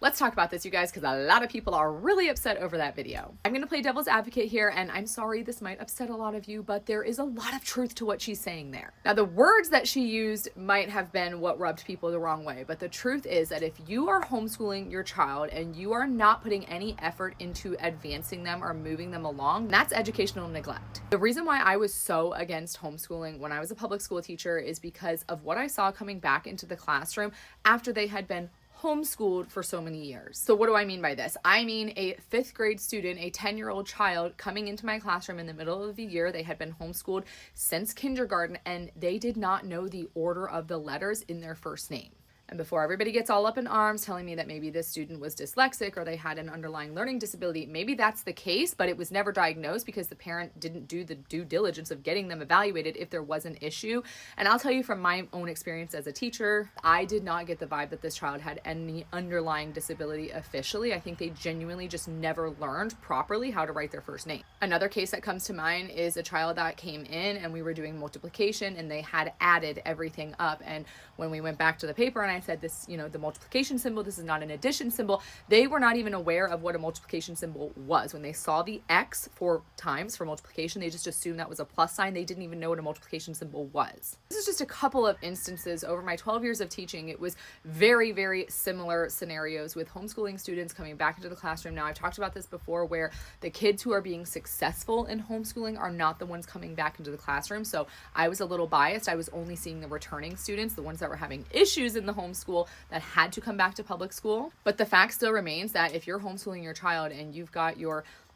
Let's talk about this, you guys, because a lot of people are really upset over that video. I'm going to play devil's advocate here, and I'm sorry this might upset a lot of you, but there is a lot of truth to what she's saying there. Now, the words that she used might have been what rubbed people the wrong way, but the truth is that if you are homeschooling your child and you are not putting any effort into advancing them or moving them along, that's educational neglect. The reason why I was so against homeschooling when I was a public school teacher is because of what I saw coming back into the classroom after they had been homeschooled for so many years. So what do I mean by this? I mean a 5th grade student, a 10-year-old child coming into my classroom in the middle of the year. They had been homeschooled since kindergarten and they did not know the order of the letters in their first name. And before everybody gets all up in arms telling me that maybe this student was dyslexic or they had an underlying learning disability, maybe that's the case, but it was never diagnosed because the parent didn't do the due diligence of getting them evaluated if there was an issue. And I'll tell you from my own experience as a teacher, I did not get the vibe that this child had any underlying disability officially. I think they genuinely just never learned properly how to write their first name. Another case that comes to mind is a child that came in and we were doing multiplication and they had added everything up. And when we went back to the paper and I said this, the multiplication symbol, this is not an addition symbol, they were not even aware of what a multiplication symbol was. When they saw the X 4 times for multiplication, they just assumed that was a plus sign. They didn't even know what a multiplication symbol was. This is just a couple of instances over my 12 years of teaching. It was very, very similar scenarios with homeschooling students coming back into the classroom. Now, I've talked about this before where the kids who are being successful in homeschooling are not the ones coming back into the classroom. So I was a little biased. I was only seeing the returning students, the ones that were having issues in the homeschool that had to come back to public school. But the fact still remains that if you're homeschooling your child and you've got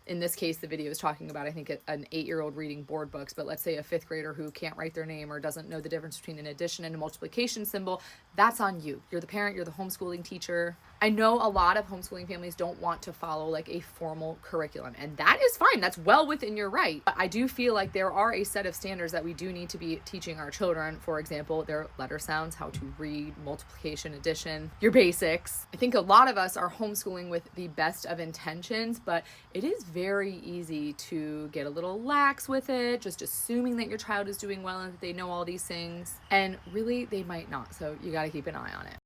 in this case, the video is talking about, I think, an 8-year-old reading board books, but let's say a 5th grader who can't write their name or doesn't know the difference between an addition and a multiplication symbol, that's on you. You're the parent, you're the homeschooling teacher. I know a lot of homeschooling families don't want to follow like a formal curriculum, and that is fine. That's well within your right. But I do feel like there are a set of standards that we do need to be teaching our children. For example, their letter sounds, how to read, multiplication, addition, your basics. I think a lot of us are homeschooling with the best of intentions, but it is very easy to get a little lax with it, just assuming that your child is doing well and that they know all these things. And really, they might not. So you got to keep an eye on it.